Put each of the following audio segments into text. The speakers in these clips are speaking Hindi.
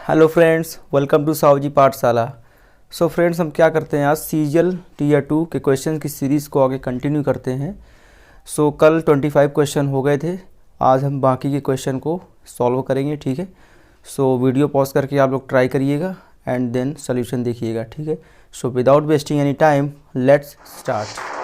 Hello friends, welcome to Sahu पाठशाला। सो फ्रेंड्स, हम क्या करते हैं आज सीजीएल टीयर 2 के क्वेश्चन की सीरीज़ को आगे कंटिन्यू करते हैं। सो कल 25 क्वेश्चन हो गए थे, आज हम बाकी के क्वेश्चन को सॉल्व करेंगे। ठीक है, सो वीडियो पॉज करके आप लोग ट्राई करिएगा एंड देन सोल्यूशन देखिएगा। ठीक है, so without wasting any time let's start.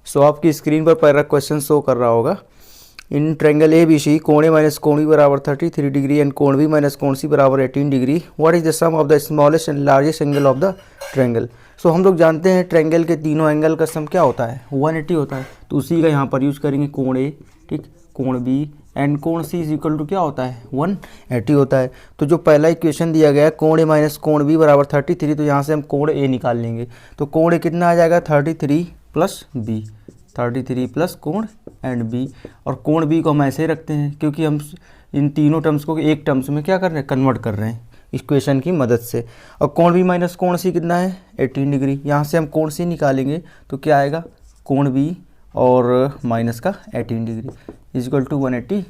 So आपकी स्क्रीन पर पहला क्वेश्चन शो कर रहा होगा। इन ट्रायंगल ए बी सी कोण ए माइनस कोण बी बराबर 33 डिग्री एंड कोण बी माइनस कोण सी बराबर 18 degree. What is the sum of the smallest and largest angle of the triangle. So हम लोग जानते हैं ट्रायंगल के तीनों एंगल का सम क्या होता है, 180 होता है। तो उसी का यहाँ पर यूज करेंगे कोण ए, ठीक, कोण बी एंड कोण सी इज इक्वल टू क्या होता है 180 होता है। तो जो पहला इक्वेशन दिया गया है कोण ए माइनस कोण बी बराबर 33, तो यहाँ से हम कोण ए निकाल लेंगे। तो कोण ए कितना आ जाएगा 33 प्लस बी, 33 प्लस कोण एंड बी। और कोण बी को हम ऐसे ही रखते हैं क्योंकि हम इन तीनों टर्म्स को एक टर्म्स में क्या कर रहे हैं, कन्वर्ट कर रहे हैं इक्वेशन की मदद से। और कोण बी माइनस कोण सी कितना है 18 डिग्री। यहाँ से हम कोण सी निकालेंगे तो क्या आएगा, कोण बी और माइनस का 18 डिग्री इज इक्वल टू 180।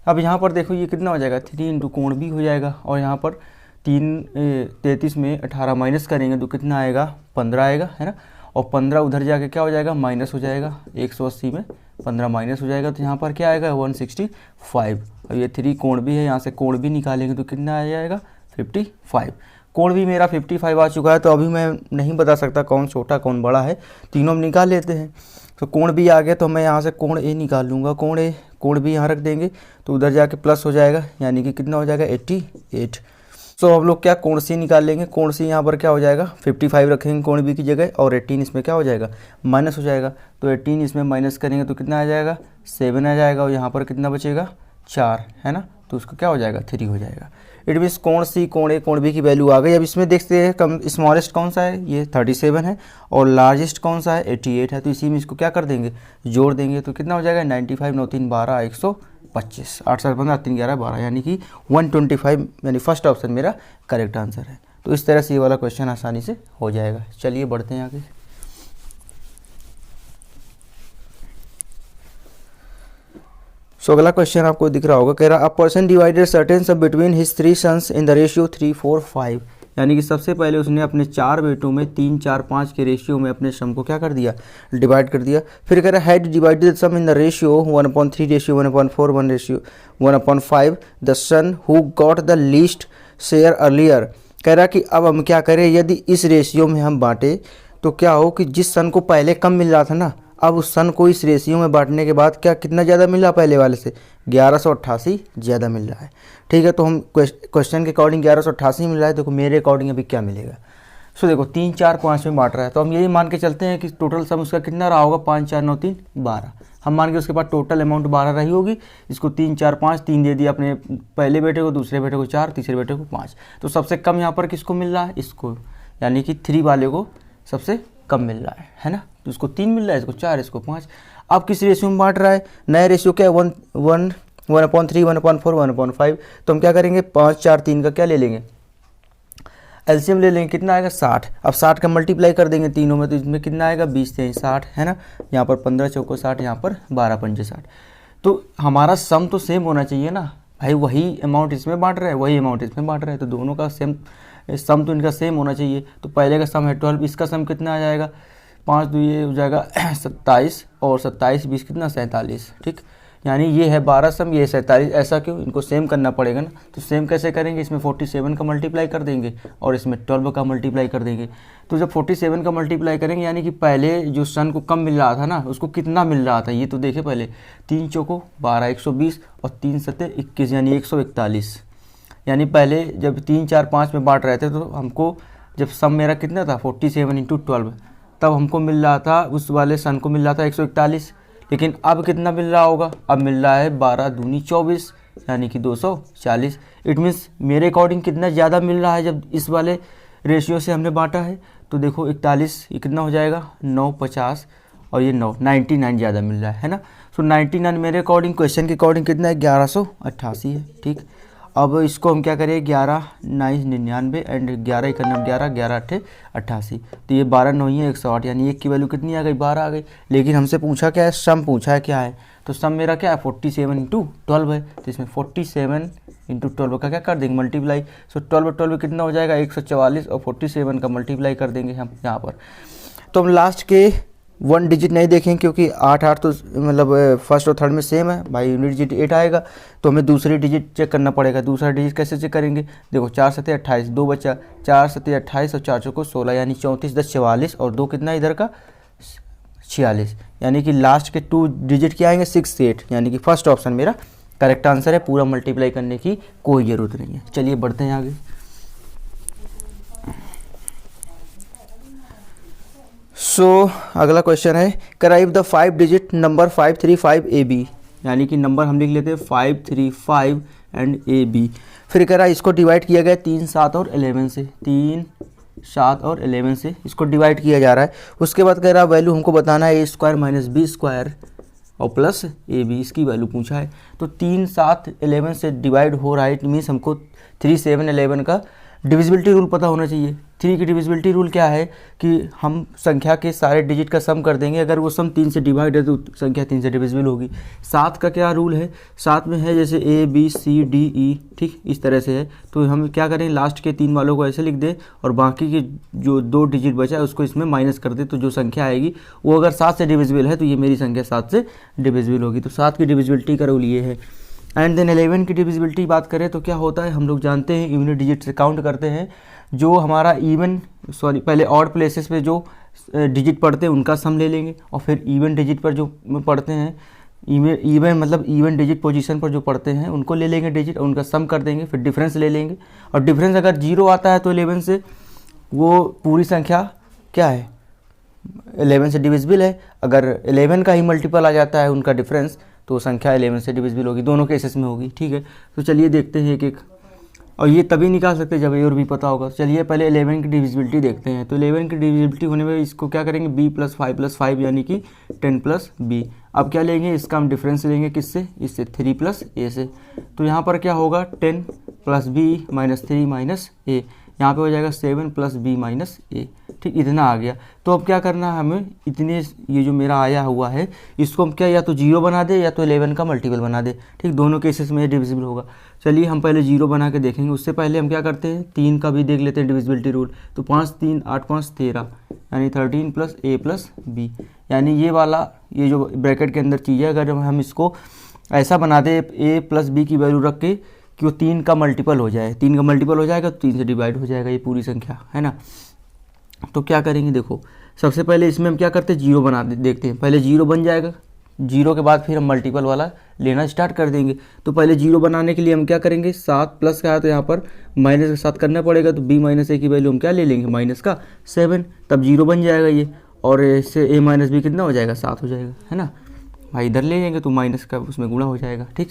अब यहाँ पर देखो ये कितना हो जाएगा, 3 इंटू कोण बी हो जाएगा। और यहाँ पर 33 में 18 माइनस करेंगे तो कितना आएगा 15 आएगा, है ना। और 15 उधर जाके क्या हो जाएगा, माइनस हो जाएगा। 180 में 15 माइनस हो जाएगा तो यहाँ पर क्या आएगा 165। अब ये 3 कोण भी है, यहाँ से कोण भी निकालेंगे तो कितना आ जाएगा 55। कोण भी मेरा 55 आ चुका है। तो अभी मैं नहीं बता सकता कौन छोटा कौन बड़ा है, तीनों हम निकाल लेते हैं। तो कोण भी आ गया तो मैं यहाँ से कोण ए निकाल लूँगा। कोण भी यहाँ रख देंगे तो उधर जाके प्लस हो जाएगा, यानी कि कितना हो जाएगा 88। सो हम लोग क्या कोण सी निकाल लेंगे। कोण सी यहाँ पर क्या हो जाएगा 55 रखेंगे कोण बी की जगह, और 18 इसमें क्या हो जाएगा माइनस हो जाएगा। तो 18 इसमें माइनस करेंगे तो कितना आ जाएगा 7 आ जाएगा। और यहाँ पर कितना बचेगा 4, है ना। तो उसका क्या हो जाएगा 3 हो जाएगा। इट मीन्स कोण सी कोण ए कोण बी की वैल्यू आ गई। अब इसमें देखते हैं कम स्मॉलेस्ट कौन सा है, ये 37 है, और लार्जेस्ट कौन सा है 88 है। तो इसी में इसको क्या कर देंगे, जोड़ देंगे तो कितना हो जाएगा 95 9 3 12 125, 8 7 15 3 11 12, यानी कि 125, यानी फर्स्ट ऑप्शन मेरा करेक्ट आंसर है। तो इस तरह से ये वाला क्वेश्चन आसानी से हो जाएगा। चलिए बढ़ते हैं आगे। सो अगला क्वेश्चन आपको दिख रहा होगा, कह रहा a person divided certain sum between his 3 sons in the ratio 3 4 5। यानी कि सबसे पहले उसने अपने 4 बेटों में 3 4 5 के रेशियो में अपने सम को क्या कर दिया, डिवाइड कर दिया। फिर कह रहा had divided sum in the ratio 1/3 ratio 1/4 1 ratio 1/5 the son who got the least share earlier. कह रहा कि अब हम क्या करें, यदि इस रेशियो में हम बांटे तो क्या हो कि जिस सन को पहले कम मिल रहा था ना, अब उस सन को इस रेशियो में बांटने के बाद क्या कितना ज़्यादा मिल रहा, पहले वाले से 1188 ज़्यादा मिल रहा है। ठीक है, तो हम क्वेश्चन के अकॉर्डिंग 1188 मिल रहा है। देखो मेरे अकॉर्डिंग अभी क्या मिलेगा। सो देखो 3 4 5 में बांट रहा है, तो हम यही मान के चलते हैं कि टोटल सम उसका कितना रहा होगा 5 4 9 3 12। हम मान के उसके बाद टोटल अमाउंट 12 रही होगी। इसको 3 4 5 3 दे दिया अपने पहले बेटे को, दूसरे बेटे को 4, तीसरे बेटे को 5। तो सबसे कम यहाँ पर किसको मिल रहा है, इसको, यानी कि 3 वाले को सबसे कम मिल रहा है ना। तो इसको 3 मिल रहा है, इसको 4, इसको 5। अब किस रेशियो में बांट रहा है, नया रेशियो क्या है 1/3 1/4 1/5। तो हम क्या करेंगे 5 4 3 का क्या ले लेंगे, एलसीएम ले लेंगे। कितना आएगा 60। अब 60 का मल्टीप्लाई कर देंगे तीनों में, तो इसमें कितना आएगा 20 3 60, है ना। यहाँ पर 15 चौको 60, यहाँ पर 12 पंजे 60। तो हमारा सम तो सेम होना चाहिए ना भाई, वही अमाउंट इसमें बांट रहा है, वही अमाउंट इसमें बांट रहा है, तो दोनों का सेम सम तो इनका सेम होना चाहिए। तो पहले का सम है 12, इसका सम कितना आ जाएगा 5 2 ये हो जाएगा 27, और 27 20 कितना 47। ठीक, यानी ये है 12 सम, ये 47। ऐसा क्यों, इनको सेम करना पड़ेगा ना। तो सेम कैसे करेंगे, इसमें 47 का मल्टीप्लाई कर देंगे और इसमें 12 का मल्टीप्लाई कर देंगे। तो जब 47 का मल्टीप्लाई करेंगे, यानी कि पहले जो सन को कम मिल रहा था ना, उसको कितना मिल रहा था ये तो देखे पहले। 3 चौको 12 120 और 3 सत्ते 21, यानी 141। यानी पहले जब 3 4 5 में बांट रहे थे तो हमको जब सम मेरा कितना था 47 × 12, तब हमको मिल रहा था, उस वाले सन को मिल रहा था 141। लेकिन अब कितना मिल रहा होगा, अब मिल रहा है 12 दूनी 24, यानी कि 240। इट मीन्स मेरे अकॉर्डिंग कितना ज़्यादा मिल रहा है जब इस वाले रेशियो से हमने बांटा है। तो देखो 41 ये कितना हो जाएगा 9 50, और ये 9 99 ज़्यादा मिल रहा है ना। सो 99 मेरे अकॉर्डिंग क्वेश्चन के अकॉर्डिंग कितना है 1188 है। ठीक, अब इसको हम क्या करें, 11 9 99 एंड 11 1 11 11 8 88, तो ये 12 9 है 108, यानी एक की वैल्यू कितनी आ गई, 12 आ गई। लेकिन हमसे पूछा क्या है, सम पूछा है क्या है, तो सम मेरा क्या है 47 इंटू 12 है, तो इसमें 47 इंटू 12 का क्या कर देंगे मल्टीप्लाई। सो 12 12 कितना हो जाएगा 144, और 47 का मल्टीप्लाई कर देंगे हम यहाँ पर। तो हम लास्ट के 1 डिजिट नहीं देखेंगे क्योंकि 8 8 तो मतलब फर्स्ट और थर्ड में सेम है भाई, यूनिट डिजिट 8 आएगा, तो हमें दूसरी डिजिट चेक करना पड़ेगा। दूसरा डिजिट कैसे चेक करेंगे, देखो 4 7 28, 2 बचा, 4 7 28 और 4 चौको 16, यानी 34 10 44, और 2 कितना इधर का 46, यानी कि लास्ट के 2 डिजिट क्या आएंगे 6 8, यानी कि फर्स्ट ऑप्शन मेरा करेक्ट आंसर है। पूरा मल्टीप्लाई करने की कोई ज़रूरत नहीं है। चलिए बढ़ते हैं आगे। अगला क्वेश्चन है, कराइव द 5 डिजिट नंबर 535 AB, यानी कि नंबर हम लिख लेते हैं 535 एंड AB। फिर कह रहा है इसको डिवाइड किया गया 3 7 और 11 से, 3 7 और 11 से इसको डिवाइड किया जा रहा है। उसके बाद कह रहा है वैल्यू हमको बताना है A² माइनस B² और प्लस AB, इसकी वैल्यू पूछा है। तो 3 7 11 से डिवाइड हो रहा है, इट मीन्स हमको 3 7 11 का डिविजिबिलिटी रूल पता होना चाहिए। 3 की डिविजिबिलिटी रूल क्या है कि हम संख्या के सारे डिजिट का सम कर देंगे, अगर वो सम 3 से डिवाइड है तो संख्या 3 से डिविजिबल होगी। 7 का क्या रूल है, 7 में है जैसे A B C D E, ठीक इस तरह से है। तो हम क्या करें, लास्ट के 3 वालों को ऐसे लिख दें और बाकी के जो 2 डिजिट बचा है उसको इसमें माइनस कर दे, तो जो संख्या आएगी वो अगर 7 से डिविजिबल है तो ये मेरी संख्या 7 से डिविजिबल होगी। तो 7 की डिविजिबिलिटी का रूल ये है। एंड देन 11 की डिविजिबिलिटी बात करें तो क्या होता है, हम लोग जानते हैं यूनिट डिजिट से काउंट करते हैं, जो हमारा पहले ऑड प्लेसेस पे जो डिजिट पढ़ते हैं उनका सम ले लेंगे, और फिर इवन डिजिट पर जो पढ़ते हैं इवन डिजिट पोजीशन पर जो पढ़ते हैं उनको ले लेंगे डिजिट, और उनका सम कर देंगे, फिर डिफरेंस ले लेंगे। और डिफरेंस अगर 0 आता है तो 11 से वो पूरी संख्या क्या है 11 से डिविजिबल है। अगर 11 का ही मल्टीपल आ जाता है उनका डिफरेंस तो संख्या 11 से डिविजिबल होगी, दोनों केसेस में होगी। ठीक है, तो चलिए देखते हैं एक एक, और ये तभी निकाल सकते हैं जब ए और बी पता होगा। चलिए पहले 11 की डिविजिबिलिटी देखते हैं। तो 11 की डिविजिबिलिटी होने में इसको क्या करेंगे, b + 5 यानी कि 10 + b। अब क्या लेंगे, इसका हम डिफरेंस लेंगे किससे, इससे 3 + a से। तो यहाँ पर क्या होगा 10 + b - 3 - a, यहाँ पे हो जाएगा 7 + b - a। ठीक, इतना आ गया। तो अब क्या करना है हमें, इतने ये जो मेरा आया हुआ है इसको हम क्या या तो 0 बना दे या तो 11 का मल्टीपल बना दे। ठीक, दोनों केसेस में डिविजिबल होगा। चलिए हम पहले 0 बना के देखेंगे, उससे पहले हम क्या करते हैं 3 का भी देख लेते हैं डिविजिबिलिटी रूल। तो 5 3 8 5 13, यानी 13 + a + b, यानी ये वाला ये जो ब्रैकेट के अंदर चीज़ है, अगर हम इसको ऐसा बना दे a + b की वैल्यू रख के कि वो 3 का मल्टीपल हो जाए, 3 का मल्टीपल हो जाएगा तो 3 से डिवाइड हो जाएगा ये पूरी संख्या, है ना। तो क्या करेंगे, देखो सबसे पहले इसमें हम क्या करते हैं 0 बना देखते हैं। पहले 0 बन जाएगा, 0 के बाद फिर हम मल्टीपल वाला लेना स्टार्ट कर देंगे। तो पहले 0 बनाने के लिए हम क्या करेंगे, 7 प्लस का है तो यहाँ पर माइनस का 7 करना पड़ेगा, तो b - a की वैल्यू हम क्या ले लेंगे -7, तब 0 बन जाएगा ये, और इससे a - b कितना हो जाएगा 7 हो जाएगा, है ना भाई। इधर ले लेंगे तो माइनस का उसमें गुणा हो जाएगा। ठीक,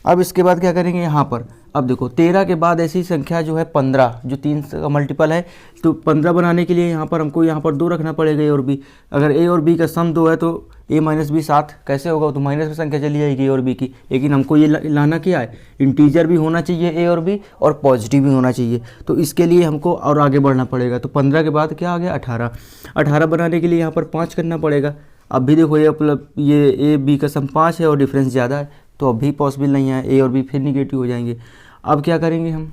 अब इसके बाद क्या करेंगे यहाँ पर, अब देखो 13 के बाद ऐसी संख्या जो है 15, जो 3 का मल्टीपल है, तो 15 बनाने के लिए यहाँ पर हमको यहाँ पर 2 रखना पड़ेगा a और b। अगर a और b का सम 2 है तो a - b 7 कैसे होगा, तो माइनस में संख्या चली जाएगी a और b की। लेकिन हमको ये लाना क्या है, इंटीजर भी होना चाहिए a और b और पॉजिटिव भी होना चाहिए, तो इसके लिए हमको और आगे बढ़ना पड़ेगा। तो 15 के बाद क्या आ गया 18 बनाने के लिए यहाँ पर 5 करना पड़ेगा। अब भी देखो ये a b का सम 5 है और डिफरेंस ज़्यादा है, तो अब भी पॉसिबल नहीं है, a और b फिर निगेटिव हो जाएंगे। अब क्या करेंगे हम,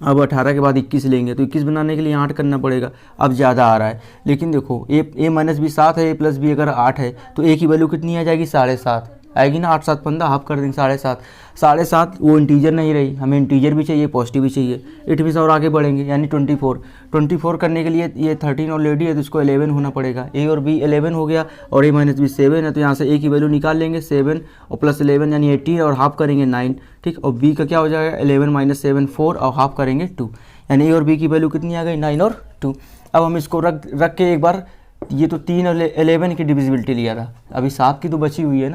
अब 18 के बाद 21 लेंगे, तो 21 बनाने के लिए 8 करना पड़ेगा। अब ज़्यादा आ रहा है, लेकिन देखो a - b 7 है, a + b अगर 8 है तो a की वैल्यू कितनी आ जाएगी 7.5 आएगी ना, 8 7 15 हाफ कर देंगे 7.5 वो इंटीजर नहीं रही, हमें इंटीजर भी चाहिए पॉजिटिव भी चाहिए। 8 में से और आगे बढ़ेंगे, यानी 24 करने के लिए ये 13 ऑलरेडी है तो इसको 11 होना पड़ेगा। a और b 11 हो गया और a - b 7 है, तो यहाँ से a की वैल्यू निकाल लेंगे 7 और प्लस 11 यानी 18 और हाफ करेंगे 9। ठीक, और b का क्या हो जाएगा 11 - 7 4 और हाफ करेंगे 2, यानी a और b की वैल्यू कितनी आ गई 9 और 2। अब हम इसको रख के एक बार, ये तो 3 और 11 की डिविजिबिलिटी लिया था, अभी 7 की तो बची हुई है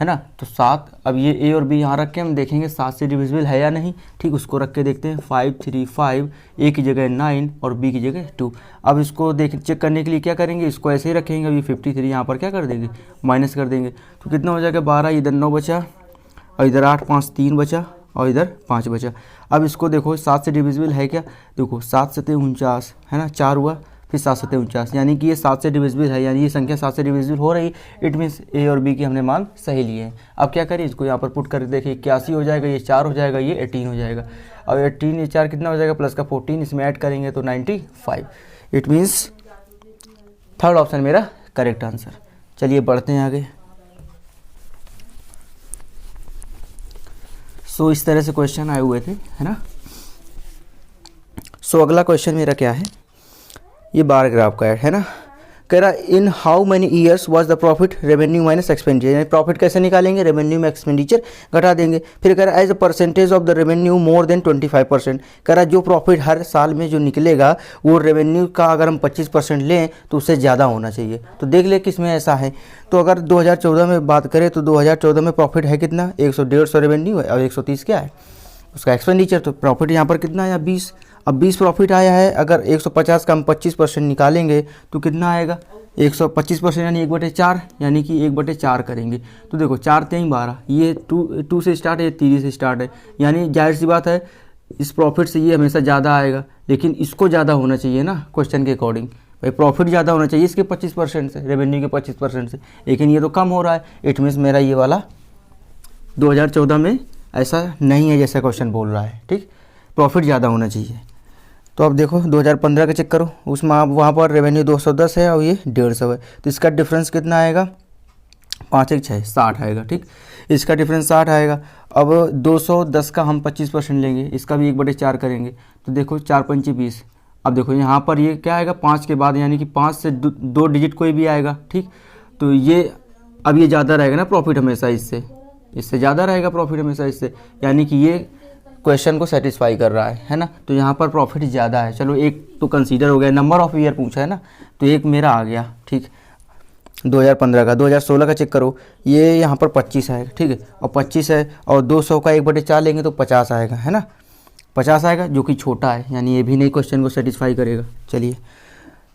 ना, तो 7, अब ये a और b यहाँ रख के हम देखेंगे 7 से डिविजिबल है या नहीं। ठीक, उसको रख के देखते हैं 535, a की जगह 9 और b की जगह 2। अब इसको चेक करने के लिए क्या करेंगे, इसको ऐसे ही रखेंगे। अभी 53 यहाँ पर क्या कर देंगे माइनस कर देंगे, तो कितना हो जाएगा 12, इधर 9 बचा और इधर 8 5 3 बचा और इधर 5 बचा। अब इसको देखो 7 से डिविजिबल है क्या, देखो 7 सते 49 है ना, 4 हुआ, फिर 7 सते 49, यानी कि ये 7 से डिविजिबल है, यानी ये संख्या 7 से डिविजिबल हो रही। इट मीन्स ए और बी की हमने मान सही लिए हैं। अब क्या करें, इसको यहाँ पर पुट करके देखिए, 81 हो जाएगा, ये 4 हो जाएगा, ये 18 हो जाएगा। अब 18 ये 4 कितना हो जाएगा, प्लस का 14 इसमें ऐड करेंगे तो 95। इट मीन्स थर्ड ऑप्शन मेरा करेक्ट आंसर। चलिए बढ़ते हैं आगे। सो इस तरह से क्वेश्चन आए हुए थे, है ना। सो अगला क्वेश्चन मेरा क्या है, ये बार ग्राफ का है ना। कह रहा in how many years was the profit revenue minus expenditure, यानी प्रॉफिट कैसे निकालेंगे, रेवेन्यू में एक्सपेंडिचर घटा देंगे। फिर कह रहा as a percentage of the revenue more than 25%, कह रहा जो प्रॉफिट हर साल में जो निकलेगा वो रेवेन्यू का अगर हम 25% लें तो उससे ज़्यादा होना चाहिए। तो देख ले किस में ऐसा है। तो अगर 2014 में बात करें तो 2014 में प्रॉफिट है कितना, 100-150 रेवेन्यू है और 130 क्या है उसका एक्सपेंडिचर। तो प्रॉफिट यहाँ पर कितना आया, 20। अब 20 प्रॉफिट आया है, अगर 150 का हम 25% निकालेंगे तो कितना आएगा, 125% यानी 1/4, यानी कि 1/4 करेंगे। तो देखो 4 3 12, ये 2 से स्टार्ट है, 3 से स्टार्ट है, यानी जाहिर सी बात है इस प्रॉफिट से ये हमेशा ज़्यादा आएगा, लेकिन इसको ज़्यादा होना चाहिए ना क्वेश्चन के अकॉर्डिंग। भाई प्रॉफिट ज़्यादा होना चाहिए इसके 25% से, रेवेन्यू के 25% से, लेकिन ये तो कम हो रहा है। इट मीन्स मेरा ये वाला 2014 में ऐसा नहीं है जैसा क्वेश्चन बोल रहा है, ठीक, प्रॉफिट ज़्यादा होना चाहिए। तो अब देखो 2015 का चेक करो, उसमें आप वहाँ पर रेवेन्यू 210 है और ये 150 है, तो इसका डिफरेंस कितना आएगा, 5 1 6 60 आएगा, ठीक, इसका डिफरेंस 60 आएगा। अब 210 का हम 25% लेंगे, इसका भी 1/4 करेंगे, तो देखो 4 5 20। अब देखो यहाँ पर ये क्या आएगा 5 के बाद, यानी कि 5 से 2 डिजिट कोई भी आएगा, ठीक। तो ये अब ये ज़्यादा रहेगा ना प्रॉफिट हमेशा, इससे ज़्यादा रहेगा प्रॉफिट हमेशा इससे, यानी कि ये क्वेश्चन को सेटिस्फाई कर रहा है ना। तो यहाँ पर प्रॉफिट ज़्यादा है। चलो एक तो कंसीडर हो गया, नंबर ऑफ ईयर पूछा है ना, तो एक मेरा आ गया, ठीक। 2015 का, 2016 का चेक करो, ये यहाँ पर 25 आएगा, ठीक है, और 25 है और 200 का 1/4 लेंगे तो 50 आएगा, है ना, 50 आएगा, जो कि छोटा है, यानी ये भी नहीं क्वेश्चन को सेटिस्फाई करेगा। चलिए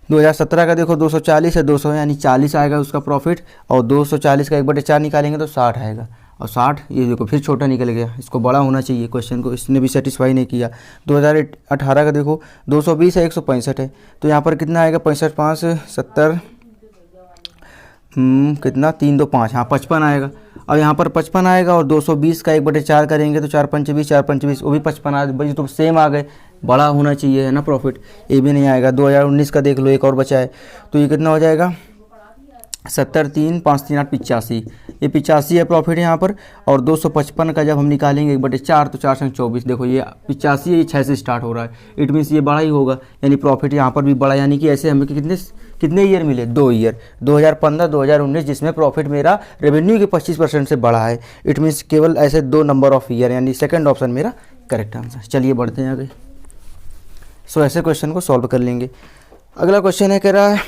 2017 का देखो 240 है, 200 यानी 40 आएगा उसका प्रॉफिट, और 240 का 1/4 निकालेंगे तो 60 आएगा, और 60 ये देखो फिर छोटा निकल गया, इसको बड़ा होना चाहिए क्वेश्चन को, इसने भी सेटिस्फाई नहीं किया। 2018 का देखो 220 है, 165 है, तो यहाँ पर कितना आएगा, 65 5 70 कितना 3 2 5, हाँ 55 आएगा। अब यहाँ पर 55 आएगा और 220 का 1/4 करेंगे तो 4 5 20, 4 5 20, वो भी 55 आ गए, तो सेम आ गए, बड़ा होना चाहिए है ना प्रॉफिट, ये भी नहीं आएगा। 2019 का देख लो, एक और बचा है, तो ये कितना हो जाएगा, 70 3 5 3 8 85, ये 85 है प्रॉफिट यहाँ पर। और 255 का जब हम निकालेंगे 1/4 तो 4 संग 24, देखो ये 85 है, ये 6 से स्टार्ट हो रहा है, इट मीन्स ये बड़ा ही होगा, यानी प्रॉफिट यहाँ पर भी बड़ा, यानी कि ऐसे हमें कितने ईयर मिले, 2 ईयर, 2015 2019, जिसमें प्रॉफिट मेरा रेवेन्यू के 25% से बड़ा है। इट मीन्स केवल ऐसे 2 नंबर ऑफ ईयर, यानी सेकंड ऑप्शन मेरा करेक्ट आंसर। चलिए बढ़ते हैं आगे। सो ऐसे क्वेश्चन को सॉल्व कर लेंगे। अगला क्वेश्चन है, कह रहा है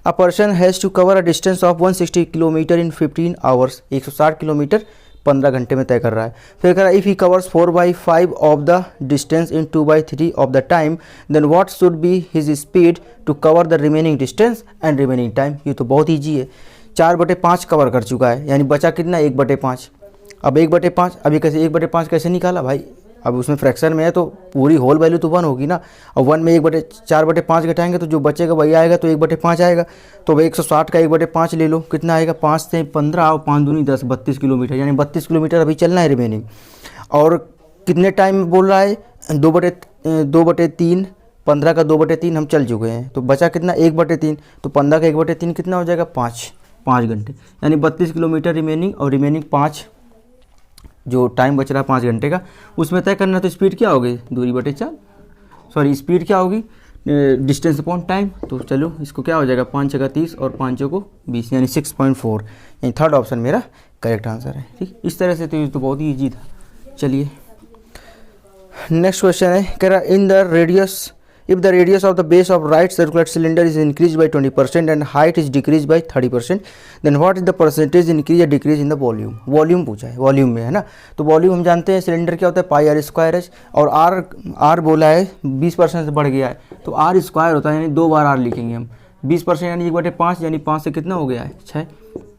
a person has to cover a distance of 160 kilometre in 15 hours, 160 kilometre 15 घंटे में तय कर रहा है। फिर कह रहा है if he covers 4/5 of the distance in 2/3 of the time, then what should be his speed to cover the remaining distance and remaining time. ये तो बहुत ईजी है, 4/5 कवर कर चुका है, यानी बचा कितना, 1/5। अब 1/5, अभी कैसे 1/5 कैसे निकाला भाई, अब उसमें फ्रैक्शन में है तो पूरी होल वैल्यू तो 1 होगी ना, और 1 में 4/5 घटाएंगे तो जो बचेगा वही आएगा, तो 1/5 आएगा। तो भाई 160 का 1/5 ले लो, कितना आएगा, 5 से 15 और 5 दूनी 10, 32 किलोमीटर, यानी 32 किलोमीटर अभी चलना है रिमेनिंग। और कितने टाइम में बोल रहा है, 2/3, 15 का 2/3 हम चल चुके हैं, तो बचा कितना, 1/3, तो 15 का 1/3 कितना हो जाएगा, 5 घंटे, यानी 32 किलोमीटर रिमेनिंग, और रिमेनिंग 5 जो टाइम बच रहा है 5 घंटे का, उसमें तय करना। तो स्पीड क्या होगी, दूरी बटे 4, सॉरी स्पीड क्या होगी, डिस्टेंस अपॉन टाइम। तो चलो इसको क्या हो जाएगा, 5 जगह 30 और 5 को 20, यानी 6.4, यानी थर्ड ऑप्शन मेरा करेक्ट आंसर है, ठीक। इस तरह से तो ये तो बहुत ही ईजी था। चलिए नेक्स्ट क्वेश्चन है, कह रहा in the radius, if the radius of the base of right circular cylinder is increased by 20% and height is decreased by 30%, then what is the percentage increase or decrease in the volume। Volume पूछा है, वॉल्यूम में है ना। तो वॉल्यूम हम जानते हैं सिलेंडर क्या होता है, πr²h, और r बोला है 20% से बढ़ गया है, तो r² होता है, यानी 2 बार r लिखेंगे हम, 20% यानी 1/5, यानी 5 से कितना हो गया है, 6,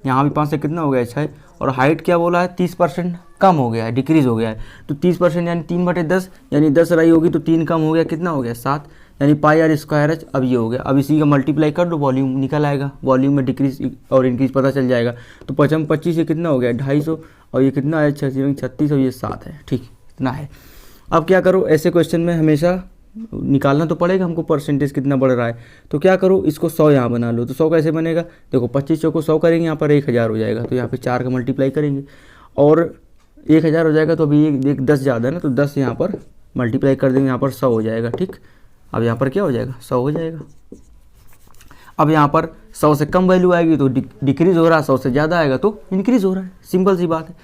यहाँ भी 5 से कितना हो गया 6, और हाइट क्या बोला है 30% कम हो गया है, डिक्रीज हो गया है। तो 30% यानी 3/10, यानी 10 रही होगी तो 3 कम हो गया, कितना हो गया 7, यानी पाई आर स्क्वायर एच। अब ये हो गया, अब इसी का मल्टीप्लाई कर दो, वॉल्यूम निकल आएगा, वॉल्यूम में डिक्रीज और इंक्रीज पता चल जाएगा। तो 25 ये कितना हो गया 250, और ये कितना है 36 और ये 7 है, ठीक इतना है। अब क्या करो, ऐसे क्वेश्चन में हमेशा निकालना तो पड़ेगा हमको परसेंटेज कितना बढ़ रहा है। तो क्या करो, इसको 100 यहाँ बना लो। तो 100 कैसे बनेगा, देखो 25 को 100 करेंगे, यहाँ पर 1000 हो जाएगा, तो यहाँ पे 4 का मल्टीप्लाई करेंगे और 1000 हो जाएगा। तो अभी एक 10 ज़्यादा है ना, तो 10 यहाँ पर मल्टीप्लाई कर देंगे, यहाँ पर 100 हो जाएगा, ठीक। अब यहाँ पर क्या हो जाएगा 100 हो जाएगा। अब यहाँ पर 100 से कम वैल्यू आएगी तो डिक्रीज़ हो रहा है, 100 से ज़्यादा आएगा तो इंक्रीज़ हो रहा है, सिंपल सी बात है।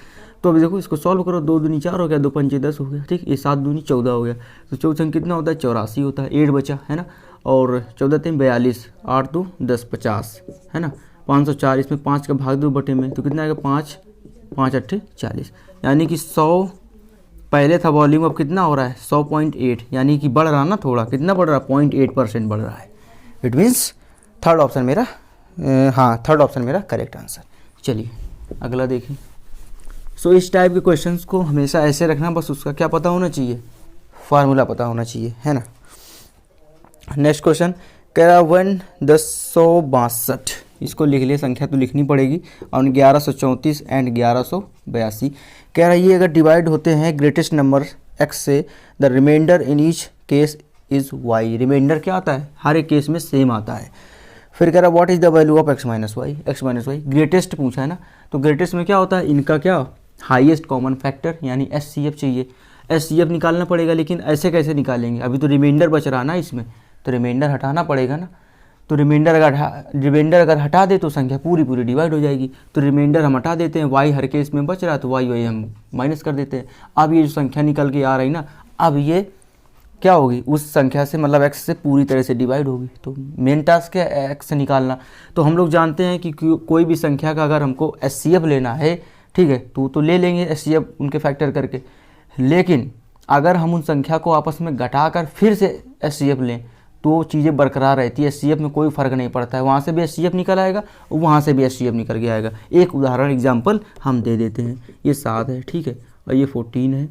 तो अभी देखो इसको सॉल्व करो, 2 दूनी 4 हो गया, 2 पंचे 10 हो गया, ठीक। ये 7 दूनी 14 हो गया, तो 14 कितना होता है 84 होता है, 8 बचा है ना, और 14 3 42, 8 2 10 50 है ना, 504, इसमें 5 का भाग 2 बटे में, तो कितना आएगा 5 5 8 40, यानी कि 100 पहले था वॉल्यूम, अब कितना हो रहा है 100.8, यानी कि बढ़ रहा ना थोड़ा, कितना बढ़ रहा है 0.8% बढ़ रहा है। इट मीन्स थर्ड ऑप्शन मेरा थर्ड ऑप्शन मेरा करेक्ट आंसर। चलिए अगला देखिए। सो इस टाइप के क्वेश्चंस को हमेशा ऐसे रखना, बस उसका क्या पता होना चाहिए, फार्मूला पता होना चाहिए, है ना। नेक्स्ट क्वेश्चन कह रहा 1,1062, इसको लिख लिए, संख्या तो लिखनी पड़ेगी, और 1134 एंड 1182 कह रहा ये अगर डिवाइड होते हैं ग्रेटेस्ट नंबर x से, the remainder in each case is y। Remainder क्या आता है, हर एक केस में सेम आता है। फिर कह रहा what is the value of x minus y, greatest पूछा है ना, तो ग्रेटेस्ट में क्या होता है, इनका क्या हाईएस्ट कॉमन फैक्टर यानी SCF चाहिए, SCF निकालना पड़ेगा। लेकिन ऐसे कैसे निकालेंगे, अभी तो रिमाइंडर बच रहा ना इसमें, तो रिमाइंडर हटाना पड़ेगा ना। तो रिमाइंडर अगर हटा दे तो संख्या पूरी पूरी डिवाइड हो जाएगी। तो रिमाइंडर हम हटा देते हैं, y हर केस में बच रहा है तो y हम माइनस कर देते हैं। अब ये जो संख्या निकल के आ रही ना, अब ये क्या होगी, उस संख्या से मतलब x से पूरी तरह से डिवाइड होगी। तो मेन टास्क है x से निकालना। तो हम लोग जानते हैं कि कोई भी संख्या का अगर हमको SCF लेना है, ठीक है, तो ले लेंगे SCF उनके फैक्टर करके। लेकिन अगर हम उन संख्या को आपस में घटाकर फिर से SCF लें तो चीज़ें बरकरार रहती है, SCF में कोई फ़र्क नहीं पड़ता है, वहाँ से भी SCF निकल आएगा और वहाँ से भी SCF निकल के आएगा। एक उदाहरण एग्जांपल हम दे देते हैं, ये 7 है, ठीक है, और ये 14 है,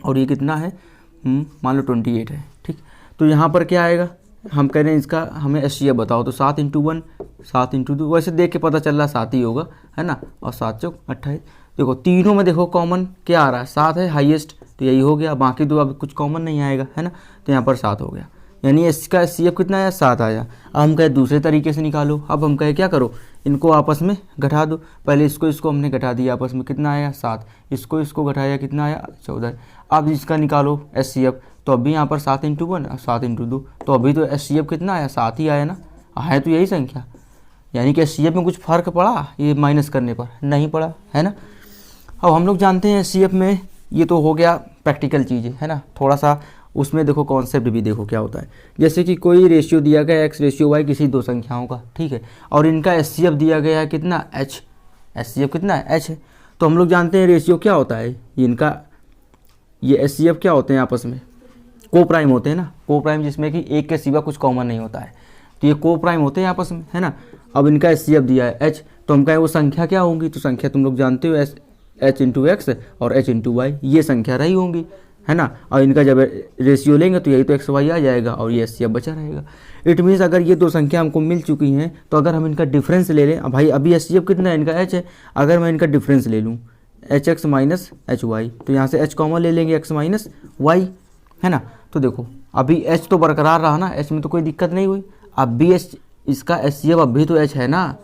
और ये कितना है मान लो 28 है, ठीक। तो यहाँ पर क्या आएगा, हम कह रहे हैं इसका हमें SCF बताओ, तो 7 × 1 7 × 2, वैसे देख के पता चल रहा है 7 ही होगा, है ना, और 7 चौक 28। देखो तीनों में देखो कॉमन क्या आ रहा है, 7 है हाईएस्ट, तो यही हो गया, बाकी तो अब कुछ कॉमन नहीं आएगा, है ना। तो यहाँ पर 7 हो गया, यानी इसका SCF कितना आया 7 आया। अब हम कहे दूसरे तरीके से निकालो, अब हम कहे क्या करो, इनको आपस में घटा दो। पहले इसको हमने घटा दिया आपस में, कितना आया 7, इसको घटाया कितना आया 14। अब इसका निकालो SCF, तो अभी यहाँ पर 7 × 1 और 7 × 2, तो अभी तो SCF कितना आया 7 ही आया ना, है तो यही संख्या। यानी कि SCF में कुछ फ़र्क पड़ा ये माइनस करने पर, नहीं पड़ा, है ना। अब हम लोग जानते हैं SCF में, ये तो हो गया प्रैक्टिकल चीज़ें, है ना। थोड़ा सा उसमें देखो कॉन्सेप्ट भी देखो क्या होता है। जैसे कि कोई रेशियो दिया गया x रेशियो y किसी दो संख्याओं का, ठीक है, और इनका SCF दिया गया है कितना h, SCF कितना है h है। तो हम लोग जानते हैं रेशियो क्या होता है, इनका ये SCF क्या होते हैं आपस में, को प्राइम होते हैं ना, को प्राइम, जिसमें कि एक के सिवा कुछ कॉमन नहीं होता है, तो ये को प्राइम होते हैं आपस में, है ना। अब इनका SCF दिया है h, तो हम कहें वो संख्या क्या होंगी, तो संख्या तुम लोग जानते हो h × x और h × y, ये संख्या रही होंगी, है ना। और इनका जब रेशियो लेंगे तो यही तो x y आ जाएगा और ये SCF बचा रहेगा। इट मीन्स अगर ये दो संख्या हमको मिल चुकी हैं तो अगर हम इनका डिफरेंस ले लें, भाई अभी SCF कितना है इनका h है, अगर मैं इनका डिफरेंस ले लूँ hx माइनस hy, तो यहाँ से h कॉमन ले लेंगे x माइनस y, है ना। तो देखो अभी h तो बरकरार रहा ना, h में तो कोई दिक्कत नहीं हुई, अब भी h इसका SCF अब भी तो h है ना,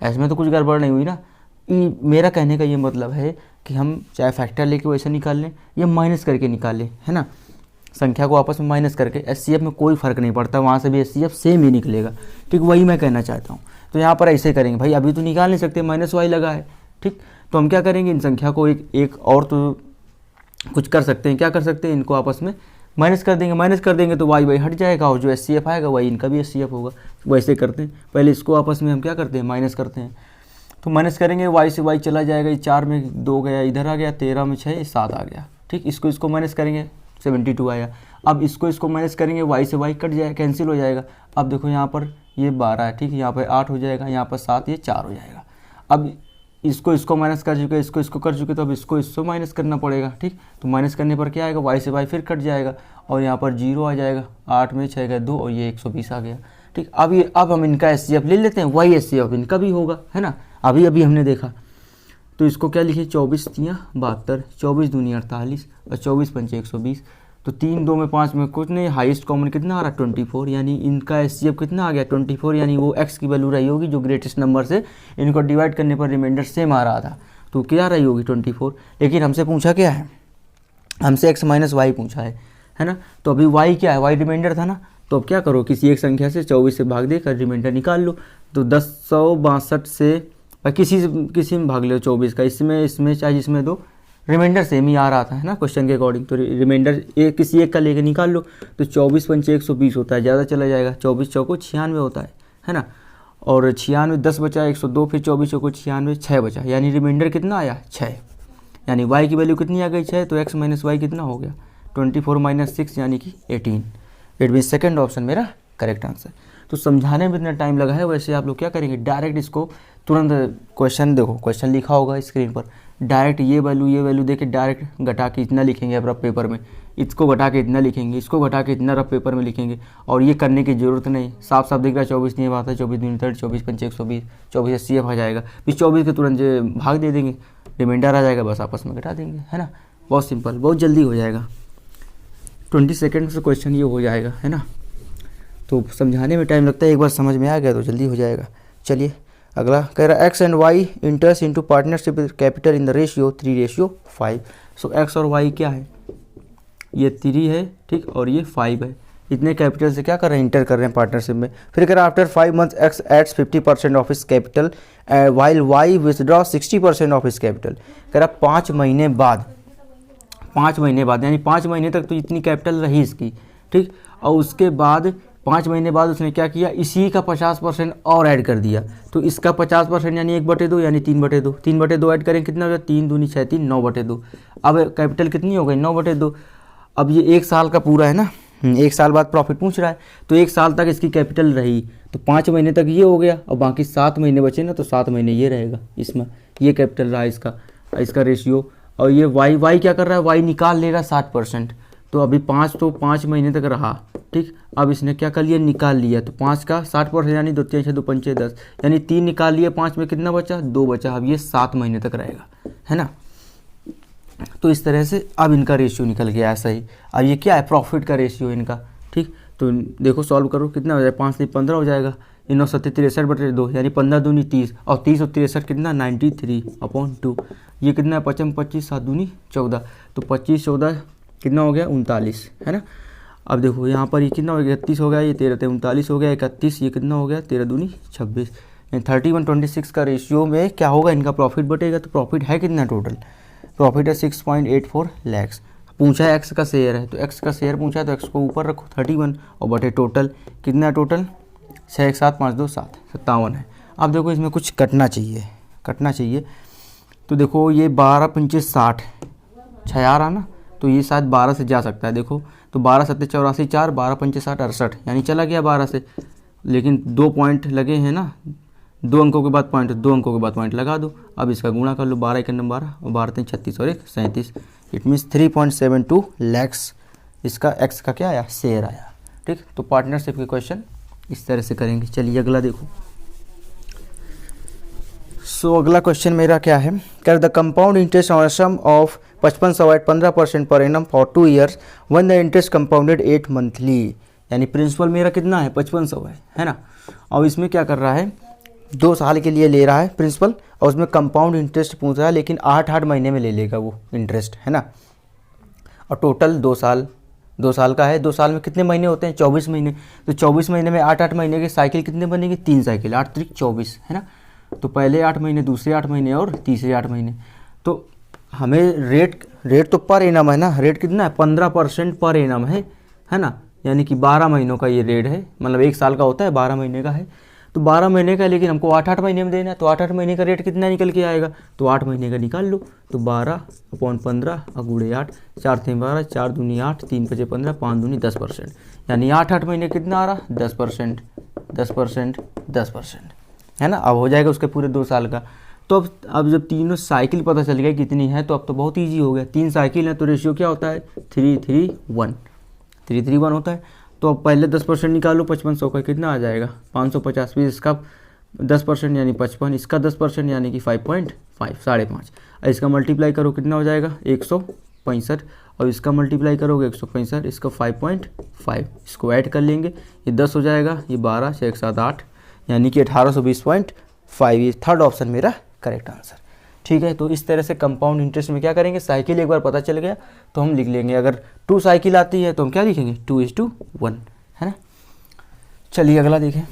h में तो कुछ गड़बड़ नहीं हुई ना। मेरा कहने का ये मतलब है कि हम चाहे फैक्टर लेके वैसे निकाल लें या माइनस करके निकाल लें, है ना, संख्या को आपस में माइनस करके, SCF में कोई फ़र्क नहीं पड़ता, वहाँ से भी SCF सेम ही निकलेगा, ठीक, वही मैं कहना चाहता हूँ। तो यहाँ पर ऐसे करेंगे, भाई अभी तो निकाल नहीं सकते, -y लगा है, ठीक, तो हम क्या करेंगे, इन संख्या को एक और तो कुछ कर सकते हैं, क्या कर सकते हैं, इनको आपस में माइनस कर देंगे तो y हट जाएगा और जो SCF आएगा वही इनका भी SCF होगा। वैसे करते हैं, पहले इसको आपस में हम क्या करते हैं, माइनस करते हैं, तो माइनस करेंगे, y से y चला जाएगा, 4 में 2 गया, इधर आ गया, 13 में 6 7 आ गया, ठीक, इसको माइनस करेंगे 72 आया। अब इसको माइनस करेंगे, y से y कट जाएगा, कैंसिल हो जाएगा। अब देखो यहाँ पर ये 12 है, ठीक है, यहाँ पर 8 हो जाएगा, यहाँ पर 7, ये 4 हो जाएगा। अब इसको इसको माइनस कर चुके, इसको इसको कर चुके, तो अब इसको इसको माइनस करना पड़ेगा। ठीक, तो माइनस करने पर क्या आएगा, वाई से वाई फिर कट जाएगा और यहाँ पर 0 आ जाएगा। 8 में 6 गए 2 और ये 120 आ गया। ठीक, अब हम इनका एचसीएफ ले लेते हैं, वाई एचसीएफ इनका भी होगा, है ना, अभी अभी हमने देखा। तो इसको क्या लिखे, 24 तियाँ 72, 24 दूनी 48 और 24 पंचे 120। तो 3 2 में 5 में कुछ नहीं, हाईएस्ट कॉमन कितना आ रहा, 24, यानी इनका एचसीएफ कितना आ गया 24, यानी वो एक्स की वैल्यू रही होगी जो ग्रेटेस्ट नंबर से इनको डिवाइड करने पर रिमाइंडर सेम आ रहा था, तो क्या रही होगी 24। लेकिन हमसे पूछा क्या है, हमसे x माइनस वाई पूछा है ना। तो अभी y क्या है, y रिमाइंडर था ना, तो अब क्या करो, किसी एक संख्या से 24 से भाग देकर रिमाइंडर निकाल लो। तो 1062 से किसी में भाग लो 24 का, इसमें चाहे जिसमें दो, रिमाइंडर सेम ही आ रहा था, है ना, क्वेश्चन के अकॉर्डिंग। तो रिमाइंडर किसी एक का लेके निकाल लो। तो 24 पंचे 120 होता है, ज़्यादा चला जाएगा, 24 चौको 96 होता है ना। और 96 10 बचा 102, फिर 24 चौको 96, 6 बचा, यानी रिमाइंडर कितना आया 6, यानी y की वैल्यू कितनी आ गई 6। तो x माइनस वाई कितना हो गया 24 माइनस 6 यानी कि 18। इट मीन सेकंड ऑप्शन मेरा करेक्ट आंसर। तो समझाने में इतना टाइम लगा है, वैसे आप लोग क्या करेंगे, डायरेक्ट इसको तुरंत क्वेश्चन देखो, क्वेश्चन लिखा होगा स्क्रीन पर, डायरेक्ट ये वैल्यू दे के डायरेक्ट घटा के इतना लिखेंगे रफ पेपर में, इसको घटा के इतना लिखेंगे, इसको घटा के इतना रफ पेपर में लिखेंगे। और ये करने की ज़रूरत नहीं, साफ साफ दिख रहा है 24 नहीं बात है, 24 दूनी 30, 24 पंचे 120, 24 एचसीएफ आ जाएगा, फिर 24 के तुरंत भाग दे देंगे, रिमाइंडर आ जाएगा, बस आपस में घटा देंगे, है ना। बहुत सिंपल, बहुत जल्दी हो जाएगा, 20 सेकेंड से क्वेश्चन ये हो जाएगा, है ना। तो समझाने में टाइम लगता है, एक बार समझ में आ गया तो जल्दी हो जाएगा। चलिए अगला कह रहा है x and y enters into partnership with capital in the ratio 3:5। So x और वाई क्या है, ये 3 है, ठीक, और ये 5 है। इतने कैपिटल से क्या कर रहे हैं, इंटर कर रहे हैं पार्टनरशिप में। फिर कह रहा है after 5 months x adds 50% of his capital while y withdraw 60% of his capital. कह रहा 5 महीने बाद, 5 महीने बाद यानी 5 महीने तक तो इतनी कैपिटल रही इसकी, ठीक, और उसके बाद 5 महीने बाद उसने क्या किया, इसी का 50% और ऐड कर दिया। तो इसका 50% यानी 1/2 यानी 3/2, 3/2 ऐड करें कितना हो जाए, 3 दूनी 6 3 9/2। अब कैपिटल कितनी हो गई 9/2। अब ये 1 साल का पूरा है ना, 1 साल बाद प्रॉफिट पूछ रहा है, तो 1 साल तक इसकी कैपिटल रही, तो 5 महीने तक ये हो गया और बाकी 7 महीने बचे ना, तो 7 महीने ये रहेगा, इसमें ये कैपिटल रहा इसका रेशियो। और ये वाई क्या कर रहा है, वाई निकाल ले रहा है 60%। तो अभी 5 महीने तक रहा, ठीक, अब इसने क्या कर लिया, निकाल लिया। तो 5 का 60% यानी 2 3 6 2 5 10, यानी 3 निकाल लिया, 5 में कितना बचा, 2 बचा। अब ये 7 महीने तक रहेगा, है ना। तो इस तरह से अब इनका रेशियो निकल गया ऐसा ही। अब ये क्या है, प्रॉफिट का रेशियो इनका, ठीक। तो देखो सॉल्व करो कितना हो जाएगा, 5 से 15 हो जाएगा, 9 7 63/2 यानी 15 दूनी 30 और 30 और 63 कितना 93/2। ये कितना है 55 25 7 दूनी 14, तो 25 14 कितना हो गया 39, है ना। अब देखो यहाँ पर ये कितना हो गया 31 हो गया, ये 13 39 हो गया, 31 ये कितना हो गया 13 दूनी 26, 31:26 का रेशियो में क्या होगा, इनका प्रॉफिट बटेगा। तो प्रॉफिट है कितना, टोटल प्रॉफिट है 6.84 लाख। पूछा है एक्स का शेयर है, तो एक्स का शेयर पूछा है तो एक्स को ऊपर रखो 31 और बटे टोटल कितना है, टोटल 6 1 7 5 2 7 57 है। अब देखो इसमें कुछ कटना चाहिए। तो देखो ये 12 पंचे 60 6 आ रहा ना, तो ये शायद 12 से जा सकता है। देखो तो 12 7 84 4, 12 पंचे 60 68, यानी चला गया 12 से। लेकिन 2 पॉइंट लगे हैं ना, 2 अंकों के बाद पॉइंट, 2 अंकों के बाद पॉइंट लगा दो। अब इसका गुणा कर लो, 12 1 12 और 12 3 36 और 1 37। इट मीन्स 3.72 लैक्स इसका एक्स का क्या आया, शेयर आया, ठीक। तो पार्टनरशिप के क्वेश्चन इस तरह से करेंगे। चलिए अगला देखो। सो अगला क्वेश्चन मेरा क्या है, कर the compound interest on sum of 5500 at 15% per annum for 2 years when the interest compounded 8 monthly. यानी प्रिंसिपल मेरा कितना है 5500 है ना। और इसमें क्या कर रहा है, 2 साल के लिए ले रहा है प्रिंसिपल, और उसमें कंपाउंड इंटरेस्ट पूछ रहा है, लेकिन 8 महीने में ले लेगा वो इंटरेस्ट, है ना। और टोटल 2 साल का है। 2 साल में कितने महीने होते हैं, 24 महीने। तो 24 महीने में 8 महीने के साइकिल कितने बनेंगे, 3 साइकिल, 8 3 24, है ना। तो पहले 8 महीने, दूसरे 8 महीने और तीसरे 8 महीने। तो हमें रेट तो पर एनम है ना, रेट कितना है 15% पर एनम है ना, यानी कि 12 महीनों का ये रेट है, मतलब 1 साल का होता है, 12 महीने का है। तो 12 महीने का, लेकिन हमको 8 महीने में देना है, तो 8 महीने का रेट कितना निकल के आएगा, तो 8 महीने का निकाल लो। तो 12/15 और गुणे 8, 4 3 12, 4 दूनी 8, 3 5 15, 5 दूनी 10%, यानी 8 महीने कितना आ रहा 10%, 10%, 10%, है ना। अब हो जाएगा उसके पूरे 2 साल का। तो अब जब तीनों साइकिल पता चल गया कितनी है तो अब तो बहुत ईजी हो गया। 3 साइकिल है तो रेशियो क्या होता है 3:3:1, 3:3:1 होता है। तो अब पहले 10% निकालो 5500 का कितना आ जाएगा 550, फिर इसका 10% यानी 55, इसका 10% यानी कि 5.5 5.5, इसका मल्टीप्लाई करो कितना हो जाएगा 165, और इसका मल्टीप्लाई करोगे 165, इसका 5.5, इसको ऐड कर लेंगे ये 10 हो जाएगा, ये 12 6 1 7 8 यानी कि 1820.5। ये थर्ड ऑप्शन मेरा करेक्ट आंसर। ठीक है, तो इस तरह से कंपाउंड इंटरेस्ट में क्या करेंगे, साइकिल एक बार पता चल गया तो हम लिख लेंगे। अगर 2 साइकिल आती है तो हम क्या लिखेंगे 2:1, है ना। चलिए अगला देखें।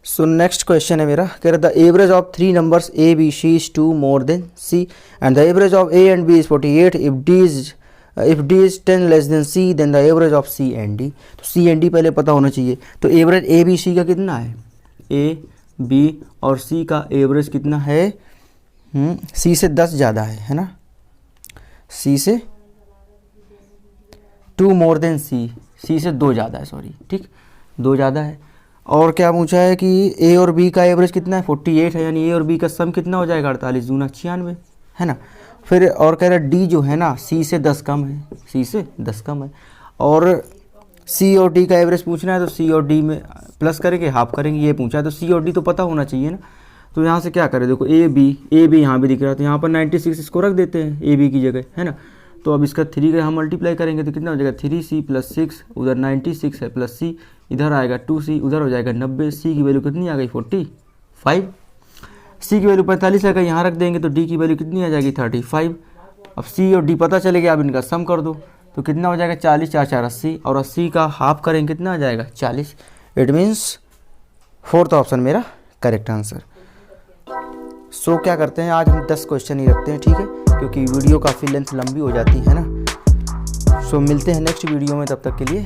सो नेक्स्ट क्वेश्चन है मेरा, कह रहा the average of 3 numbers A B C is 2 more than C and the average of A and B is 48 if D is 10 less than C then the average of C and D. तो सी एंड डी पहले पता होना चाहिए। तो एवरेज ए बी सी का कितना है, ए बी और सी का एवरेज कितना है, सी से 10 ज़्यादा है ना, सी से 2 मोर देन सी, सी से 2 ज़्यादा है, सॉरी ठीक 2 ज़्यादा है। और क्या पूछा है कि ए और बी का एवरेज कितना है 48 है, यानी ए और बी का सम कितना हो जाएगा 48 दूना 96, है ना। फिर और कह रहा है डी जो है ना सी से 10 कम है, सी से 10 कम है। और सी और डी का एवरेज पूछना है तो सी और डी में प्लस करेंगे हाफ करेंगे, ये पूछा है तो सी और डी तो पता होना चाहिए ना। तो यहाँ से क्या करें, देखो ए बी यहाँ भी दिख रहा है तो यहाँ पर 96 इसको रख देते हैं ए बी की जगह, है ना। तो अब इसका 3 का हम मल्टीप्लाई करेंगे तो कितना हो जाएगा 3c + 6, उधर 96 है प्लस सी, इधर आएगा 2c, उधर हो जाएगा 90, सी की वैल्यू कितनी आ गई 45, सी की वैल्यू 45 लगा, यहाँ रख देंगे तो डी की वैल्यू कितनी आ जाएगी 35। अब सी और डी पता चले गया, अब इनका सम कर दो तो कितना हो जाएगा 40 4 4 80, और 80 का हाफ करेंगे कितना आ जाएगा 40। इट मीन्स फोर्थ ऑप्शन मेरा करेक्ट आंसर। सो क्या करते हैं आज हम 10 क्वेश्चन ही रखते हैं, ठीक है, क्योंकि वीडियो काफ़ी लेंथ लंबी हो जाती है ना। सो मिलते हैं नेक्स्ट वीडियो में, तब तक के लिए